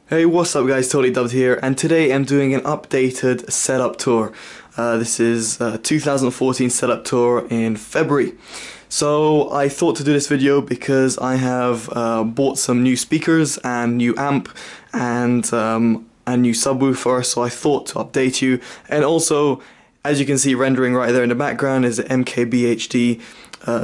Hey, what's up guys, TotallyDubbed here, and today I'm doing an updated setup tour. This is 2014 setup tour in February. So I thought to do this video because I have bought some new speakers and new amp and a new subwoofer, so I thought to update you. And also, as you can see rendering right there in the background is the MKBHD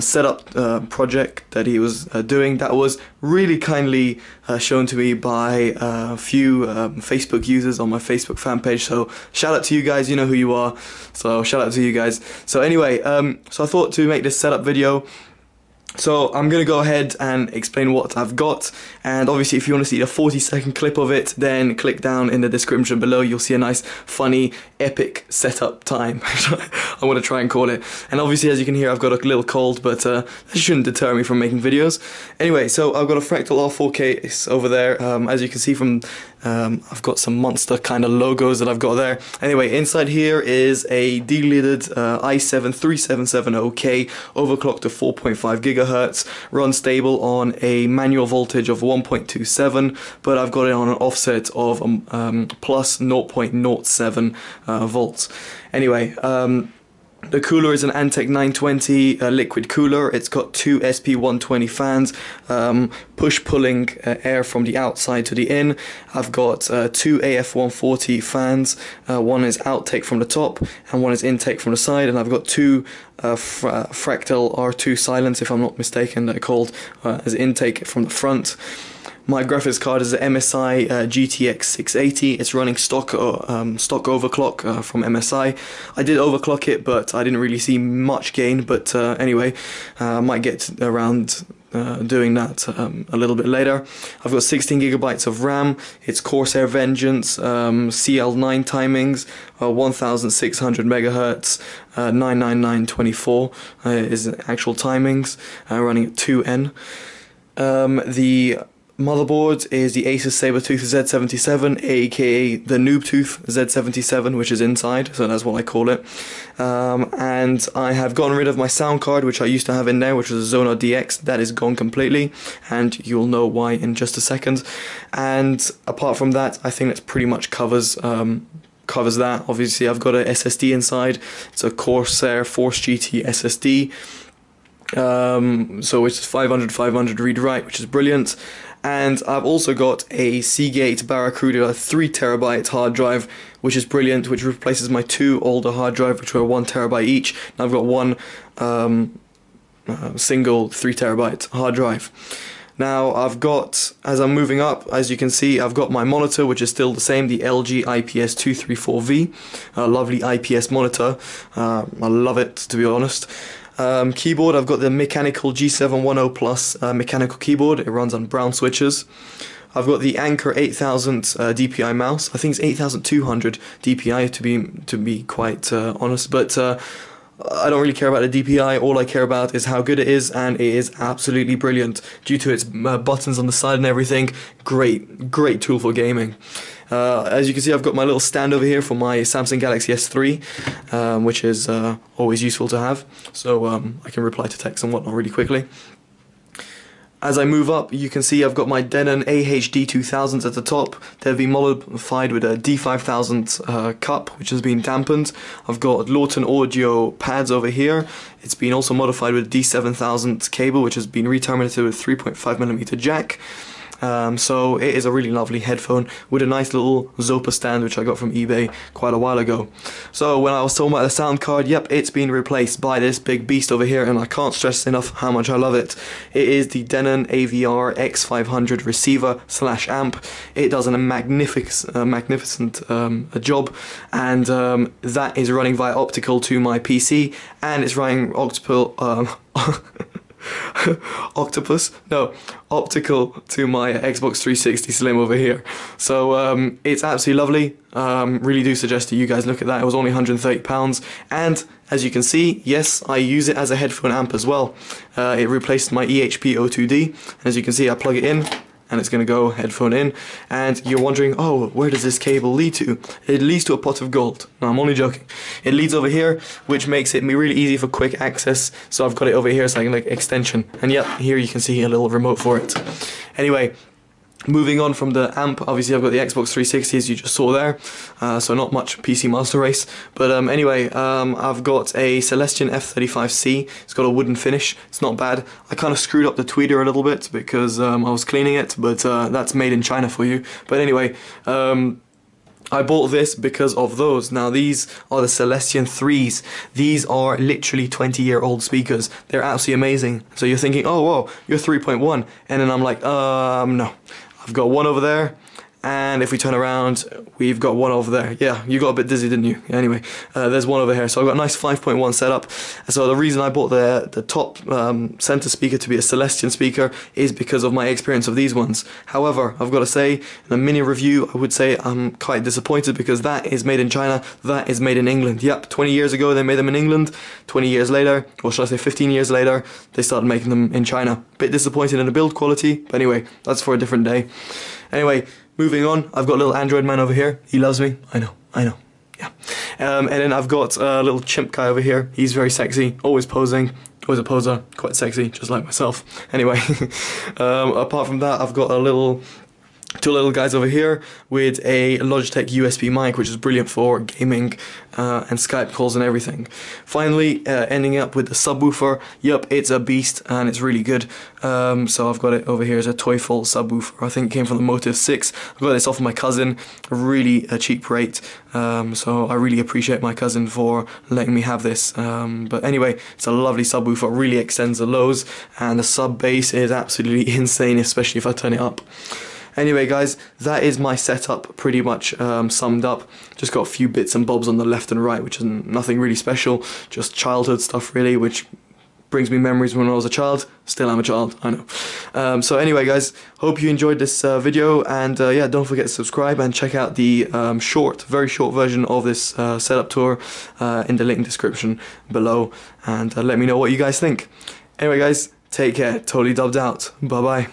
setup project that he was doing. That was really kindly shown to me by a few Facebook users on my Facebook fan page, so shout out to you guys, you know who you are, so shout out to you guys. So anyway, so I thought to make this setup video. So I'm going to go ahead and explain what I've got, and obviously if you want to see a 40-second clip of it, then click down in the description below. You'll see a nice, funny, epic setup time, I want to try and call it. And obviously, as you can hear, I've got a little cold, but that shouldn't deter me from making videos. Anyway, so I've got a Fractal R4 case over there. As you can see from I've got some monster kind of logos that I've got there. Anyway, inside here is a delidded i7 3770K, overclocked to 4.5 gigahertz, runs stable on a manual voltage of 1.27, but I've got it on an offset of plus 0.07 volts. Anyway, the cooler is an Antec 920 liquid cooler. It's got two SP120 fans, push-pulling air from the outside to the in. I've got two AF140 fans. One is outtake from the top and one is intake from the side, and I've got two Fractal R2 silents, if I'm not mistaken, they're called, as intake from the front. My graphics card is an MSI GTX 680. It's running stock overclock from MSI. I did overclock it, but I didn't really see much gain. But anyway, I might get around doing that a little bit later. I've got 16 gigabytes of RAM. It's Corsair Vengeance CL9 timings, 1600 megahertz, 99924 is actual timings, running at 2N. The motherboard is the Asus Sabertooth Z77, aka the Noobtooth Z77, which is inside, so that's what I call it. And I have gotten rid of my sound card, which I used to have in there, which was a Zonar DX. That is gone completely, and you'll know why in just a second. And apart from that, I think that pretty much covers that. Obviously, I've got a SSD inside. It's a Corsair Force GT SSD. So it's 500 read-write, which is brilliant. And I've also got a Seagate Barracuda 3TB hard drive, which is brilliant, which replaces my two older hard drives, which were 1TB each. Now I've got one single 3TB hard drive. Now I've got, as I'm moving up, as you can see, I've got my monitor, which is still the same, the LG IPS 234V, a lovely IPS monitor. I love it, to be honest. Keyboard, I've got the mechanical G710 Plus mechanical keyboard. It runs on brown switches. I've got the Anker 8000 DPI mouse. I think it's 8200 DPI to be quite honest, but I don't really care about the DPI. All I care about is how good it is, and it is absolutely brilliant due to its buttons on the side and everything. Great tool for gaming. As you can see, I've got my little stand over here for my Samsung Galaxy S3, which is always useful to have, so I can reply to text and whatnot really quickly. As I move up, you can see I've got my Denon AHD 2000s at the top. They've been modified with a D5000 cup, which has been dampened. I've got Lawton Audio pads over here. It's been also modified with a D7000 cable, which has been re-terminated with 3.5mm jack. So it is a really lovely headphone with a nice little Zopa stand, which I got from eBay quite a while ago. So when I was talking about the sound card, yep, it's been replaced by this big beast over here, and I can't stress enough how much I love it. It is the Denon Avr X 500 receiver / amp. It does a magnificent job, and that is running via optical to my PC, and it's running optical to my Xbox 360 Slim over here. So it's absolutely lovely. Really do suggest that you guys look at that. It was only £130, and as you can see, yes, I use it as a headphone amp as well. It replaced my EHP O2D, and as you can see, I plug it in and it's going to go headphone in, and you're wondering, oh, where does this cable lead to? It leads to a pot of gold. No, I'm only joking. It leads over here, which makes it really easy for quick access, so I've got it over here so I can like extension, and yep, here you can see a little remote for it. Anyway, Moving on from the amp, obviously I've got the Xbox 360 as you just saw there, so not much PC Master Race, but anyway, I've got a Celestion F-35c. It's got a wooden finish, it's not bad. I kind of screwed up the tweeter a little bit because I was cleaning it, but that's made in China for you. But anyway, I bought this because of those. Now these are the Celestion 3s. These are literally 20-year-old speakers. They're absolutely amazing. So you're thinking, oh whoa, you're 3.1, and then I'm like, no. I've got one over there, and if we turn around, we've got one over there. Yeah, you got a bit dizzy, didn't you? Anyway, there's one over here. So I've got a nice 5.1 setup. So the reason I bought the top center speaker to be a Celestion speaker is because of my experience of these ones. However, I've got to say, in a mini review, I would say I'm quite disappointed because that is made in China, that is made in England. Yep, 20 years ago they made them in England. 20 years later, or should I say 15 years later, they started making them in China. Bit disappointed in the build quality, but anyway, that's for a different day. Anyway, moving on, I've got a little Android man over here. He loves me. I know. Yeah. And then I've got a little chimp guy over here. He's very sexy, always posing, always a poser, quite sexy, just like myself. Anyway, apart from that, I've got two little guys over here with a Logitech USB mic, which is brilliant for gaming and Skype calls and everything. Finally, ending up with the subwoofer. Yep, it's a beast and it's really good. So I've got it over here as a Teufel subwoofer. I think it came from the Motive 6. I got this off of my cousin, really a cheap rate. So I really appreciate my cousin for letting me have this. But anyway, it's a lovely subwoofer, really extends the lows, and the sub bass is absolutely insane, especially if I turn it up. Anyway guys, that is my setup pretty much summed up. Just got a few bits and bobs on the left and right, which is nothing really special, just childhood stuff really, which brings me memories when I was a child. Still am a child, I know. So anyway guys, hope you enjoyed this video, and yeah, don't forget to subscribe and check out the very short version of this setup tour in the link description below, and let me know what you guys think. Anyway guys, take care, totally dubbed out, bye bye.